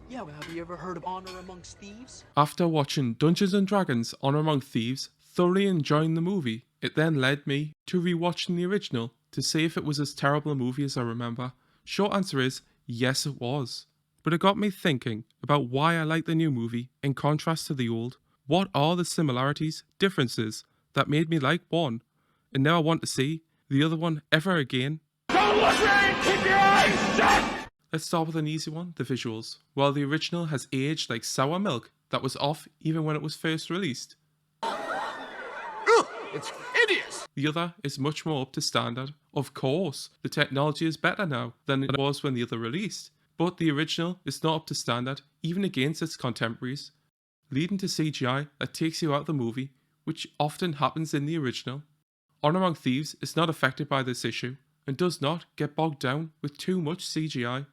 Yeah, well, have you ever heard of Honor Amongst Thieves? After watching Dungeons and Dragons Honor Among Thieves, thoroughly enjoying the movie, it then led me to rewatching the original to see if it was as terrible a movie as I remember. Short answer is yes, it was. But it got me thinking about why I like the new movie in contrast to the old. What are the similarities, differences that made me like one and never want to see the other one ever again? Don't look right! Keep your eyes shut! Let's start with an easy one, the visuals. While the original has aged like sour milk that was off even when it was first released, It's hideous! the other is much more up to standard. Of course, the technology is better now than it was when the other released, but the original is not up to standard even against its contemporaries, leading to CGI that takes you out of the movie, which often happens in the original. Honor Among Thieves is not affected by this issue and does not get bogged down with too much CGI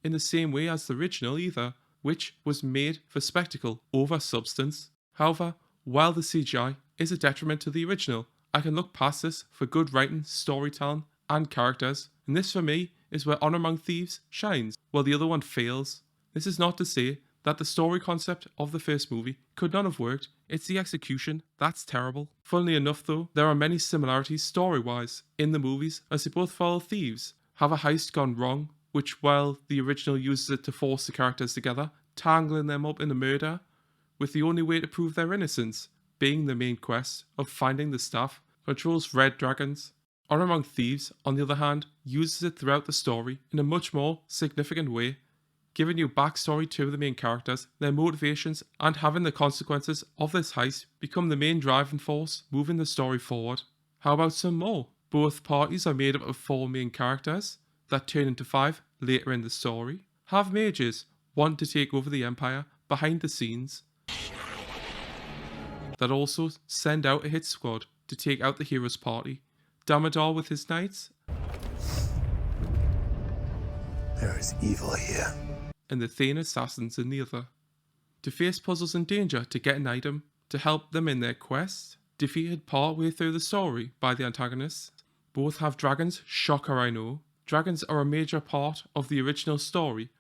in the same way as the original either, which was made for spectacle over substance. However, while the CGI is a detriment to the original, I can look past this for good writing, storytelling, and characters, and this for me is where Honor Among Thieves shines, while the other one fails. This is not to say that the story concept of the first movie could not have worked, it's the execution that's terrible. Funnily enough though, there are many similarities story-wise in the movies as they both follow thieves, have a heist gone wrong, which while the original uses it to force the characters together, tangling them up in a murder, with the only way to prove their innocence being the main quest of finding the staff, controls red dragons. Honor Among Thieves, on the other hand, uses it throughout the story in a much more significant way, giving you backstory to the main characters, their motivations, and having the consequences of this heist become the main driving force moving the story forward. How about some more? Both parties are made up of 4 main characters that turn into 5 later in the story. Have mages want to take over the empire behind the scenes that also send out a hit squad to take out the hero's party. Damodar with his knights, There is evil here. and the Thane assassins in the other. To face puzzles and danger to get an item to help them in their quest, defeated partway through the story by the antagonists. Both have dragons, shocker I know. Dragons are a major part of the original story,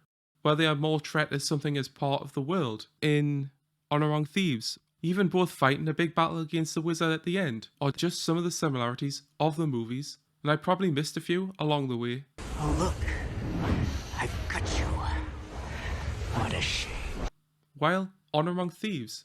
where they are more treated as something as part of the world. In Honor Among Thieves, even both fighting a big battle against the wizard at the end are just some of the similarities of the movies, and I probably missed a few along the way. Oh, look. I've got you. What a shame. While Honor Among Thieves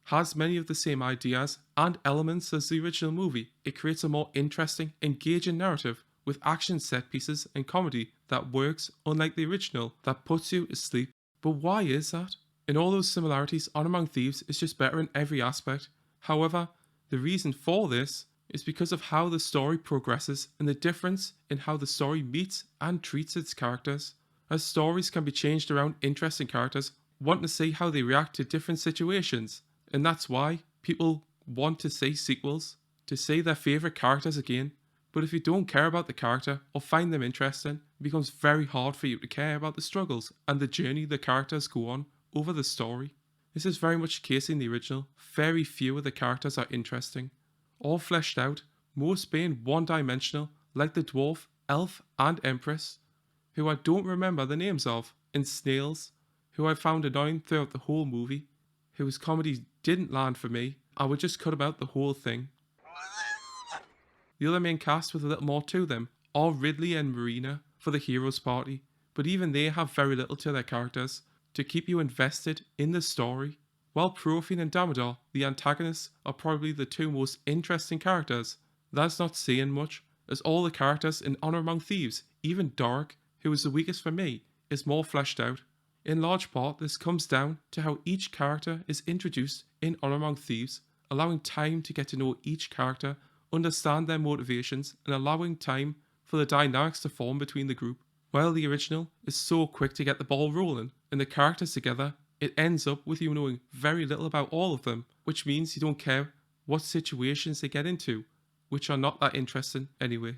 has many of the same ideas and elements as the original movie, it creates a more interesting, engaging narrative with action set pieces and comedy that works unlike the original, that puts you to sleep. But why is that? In all those similarities, Honor Among Thieves is just better in every aspect. However, the reason for this is because of how the story progresses and the difference in how the story meets and treats its characters. As stories can be changed around interesting characters, want to see how they react to different situations, and that's why people want to see sequels, to see their favourite characters again. But if you don't care about the character or find them interesting, it becomes very hard for you to care about the struggles and the journey the characters go on over the story. This is very much the case in the original. Very few of the characters are interesting, all fleshed out, most being one-dimensional, like the dwarf, elf and empress, who I don't remember the names of, and Snails, who I found annoying throughout the whole movie, whose comedy didn't land for me. I would just cut about the whole thing. The other main cast with a little more to them are Ridley and Marina for the hero's party, but even they have very little to their characters to keep you invested in the story. While Profane and Damodar, the antagonists, are probably the 2 most interesting characters, that's not saying much, as all the characters in Honor Among Thieves, even Doric, who is the weakest for me, is more fleshed out. In large part, this comes down to how each character is introduced in Honor Among Thieves, allowing time to get to know each character, understand their motivations, and allowing time for the dynamics to form between the group. While the original is so quick to get the ball rolling and the characters together, it ends up with you knowing very little about all of them, which means you don't care what situations they get into, which are not that interesting anyway.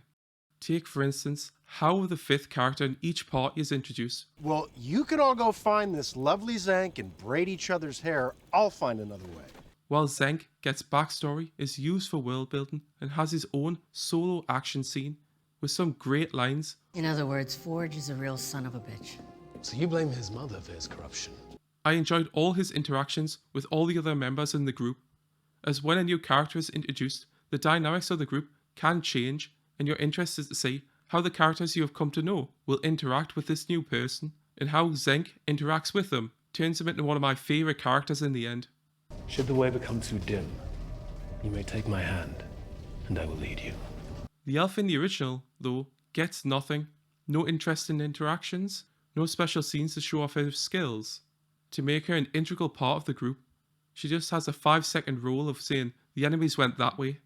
Take for instance, how the 5th character in each party is introduced. Well, you can all go find this lovely Zank and braid each other's hair. I'll find another way. While Zenk gets backstory, is used for world building, and has his own solo action scene with some great lines. In other words, Forge is a real son of a bitch. So you blame his mother for his corruption? I enjoyed all his interactions with all the other members in the group, as when a new character is introduced, the dynamics of the group can change, and you're interested to see how the characters you have come to know will interact with this new person, and how Zenk interacts with them turns him into one of my favourite characters in the end. Should the way become too dim, you may take my hand, and I will lead you. The elf in the original, though, gets nothing, no interesting interactions, no special scenes to show off her skills. To make her an integral part of the group, she just has a 5-second role of saying the enemies went that way.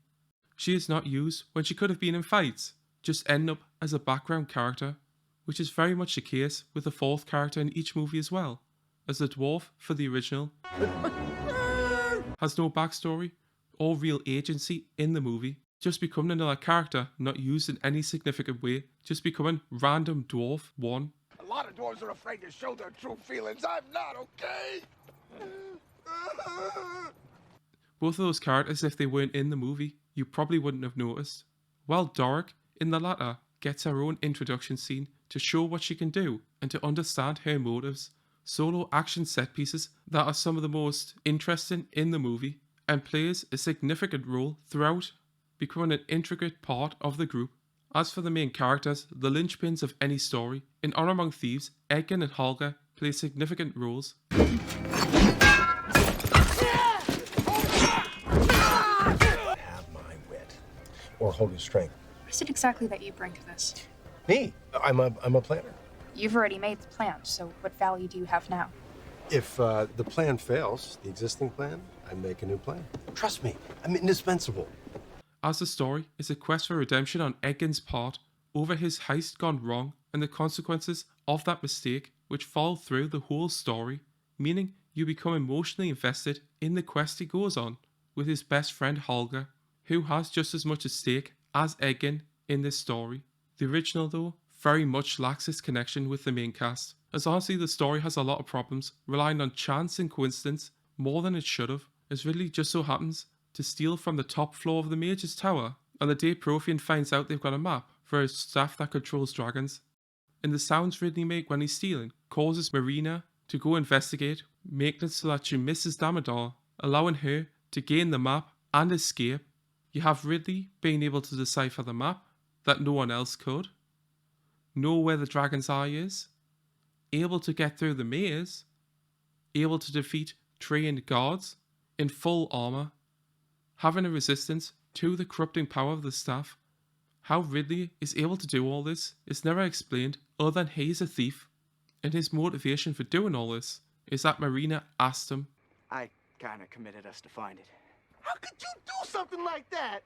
She is not used when she could have been in fights, just end up as a background character, which is very much the case with the fourth character in each movie as well, as the dwarf for the original has no backstory or real agency in the movie, just becoming another character not used in any significant way, just becoming random dwarf 1. A lot of dwarves are afraid to show their true feelings. I'm not, okay? Both of those characters, if they weren't in the movie, you probably wouldn't have noticed. While Doric, in the latter, gets her own introduction scene to show what she can do and to understand her motives, solo action set pieces that are some of the most interesting in the movie, and plays a significant role throughout, becoming an intricate part of the group. As for the main characters, the linchpins of any story, in Honor Among Thieves, Edgar and Holger play significant roles. Have my wit. Or hold your strength. What is it exactly that you bring to this? Me? I'm a planner. You've already made the plan, so what value do you have now? If the plan fails, the existing plan, I make a new plan. Trust me, I'm indispensable. As the story is a quest for redemption on Edgin's part over his heist gone wrong and the consequences of that mistake which follow through the whole story, meaning you become emotionally invested in the quest he goes on with his best friend Holger, who has just as much at stake as Edgin in this story. The original, though, very much lacks its connection with the main cast, as honestly the story has a lot of problems, relying on chance and coincidence more than it should have, as Ridley just so happens to steal from the top floor of the Mage's Tower on the day Prothean finds out they've got a map for his staff that controls dragons. And the sounds Ridley make when he's stealing causes Marina to go investigate, making it so that she misses Damodar, allowing her to gain the map and escape. You have Ridley being able to decipher the map that no one else could, know where the dragon's eye is, able to get through the maze, able to defeat trained guards in full armour, having a resistance to the corrupting power of the staff. How Ridley is able to do all this is never explained other than he is a thief, and his motivation for doing all this is that Marina asked him. I kinda committed us to find it. How could you do something like that?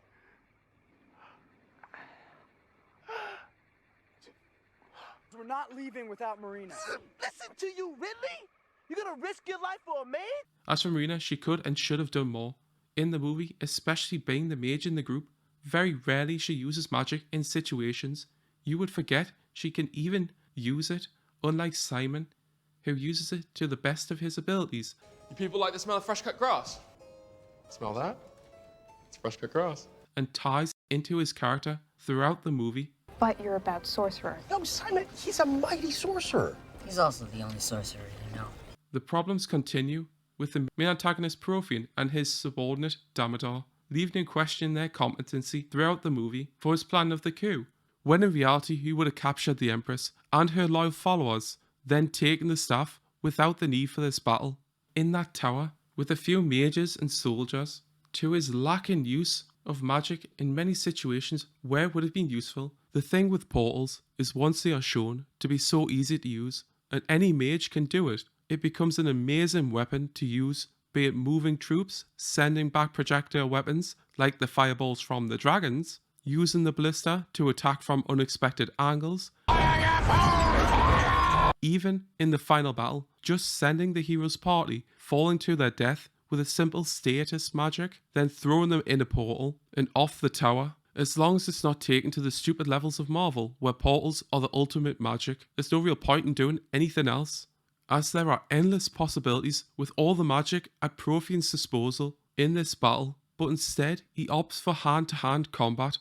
We're not leaving without Marina. Listen to you, Ridley? You gonna risk your life for a maid? As for Marina, she could and should have done more. In the movie, especially being the mage in the group, very rarely she uses magic in situations you would forget she can even use it, unlike Simon, who uses it to the best of his abilities. You people like the smell of fresh cut grass? Smell that? It's fresh cut grass. And ties into his character throughout the movie. But you're a bad sorcerer. No, Simon, he's a mighty sorcerer. He's also the only sorcerer you know. The problems continue with the main antagonist Prothean and his subordinate Damodar, leaving in question their competency throughout the movie for his plan of the coup, when in reality he would have captured the Empress and her loyal followers, then taken the staff without the need for this battle. In that tower, with a few mages and soldiers, to his lack in use of magic in many situations where it would have been useful. The thing with portals is once they are shown to be so easy to use, and any mage can do it, it becomes an amazing weapon to use, be it moving troops, sending back projectile weapons like the fireballs from the dragons, using the ballista to attack from unexpected angles, even in the final battle, just sending the hero's party falling to their death with a simple status magic, then throwing them in a portal and off the tower. As long as it's not taken to the stupid levels of Marvel, where portals are the ultimate magic, there's no real point in doing anything else, as there are endless possibilities with all the magic at Prothean's disposal in this battle, but instead he opts for hand-to-hand combat,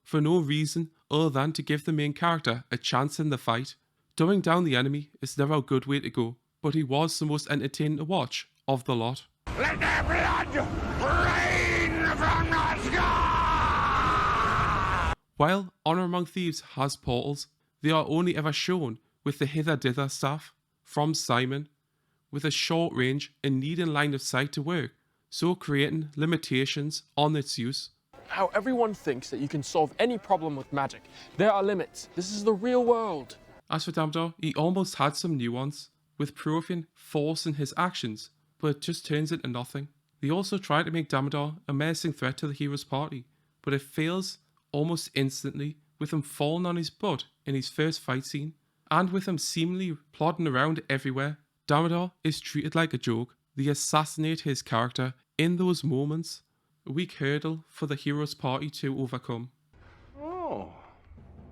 for no reason other than to give the main character a chance in the fight, Dumbing down the enemy is never a good way to go, but he was the most entertaining to watch of the lot. Let their blood rain from the sky! While Honor Among Thieves has portals, they are only ever shown with the hither-dither stuff from Simon, with a short range and needing line of sight to work, so creating limitations on its use. How everyone thinks that you can solve any problem with magic. There are limits. This is the real world. As for Dumbledore, he almost had some nuance, with Profian forcing his actions, but it just turns into nothing. They also try to make Dumbledore a menacing threat to the hero's party, but it fails almost instantly, with him falling on his butt in his first fight scene, and with him seemingly plodding around everywhere. Dumbledore is treated like a joke. They assassinate his character in those moments, a weak hurdle for the hero's party to overcome. Oh,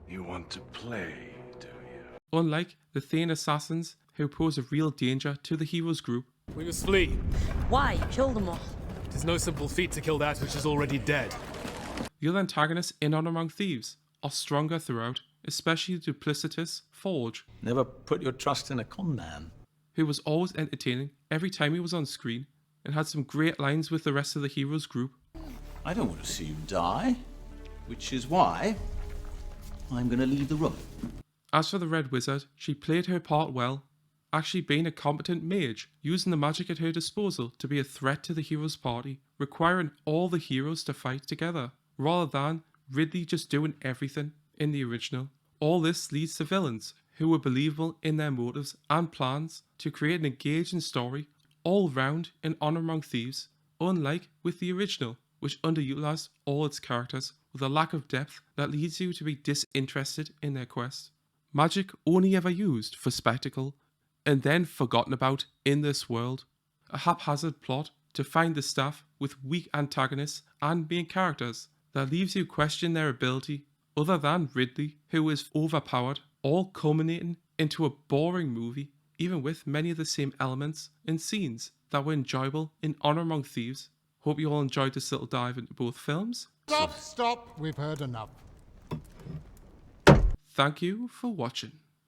you want to play, do you? Unlike the Thane assassins, who pose a real danger to the hero's group. We must flee. Why? Kill them all. It is no simple feat to kill that which is already dead. The other antagonists in Honor Among Thieves are stronger throughout, especially the duplicitous Forge, Never put your trust in a con man. who was always entertaining every time he was on screen, and had some great lines with the rest of the hero's group. I don't want to see you die, which is why I'm going to leave the room. As for the Red Wizard, she played her part well, actually being a competent mage, using the magic at her disposal to be a threat to the hero's party, requiring all the heroes to fight together, rather than Ridley just doing everything in the original. All this leads to villains who were believable in their motives and plans to create an engaging story all round in Honor Among Thieves, unlike with the original, which underutilized all its characters with a lack of depth that leads you to be disinterested in their quest. Magic only ever used for spectacle, and then forgotten about in this world. A haphazard plot to find the staff with weak antagonists and main characters that leaves you question their ability, other than Ridley, who is overpowered, all culminating into a boring movie, even with many of the same elements and scenes that were enjoyable in Honor Among Thieves. Hope you all enjoyed this little dive into both films. Stop! We've heard enough. Thank you for watching.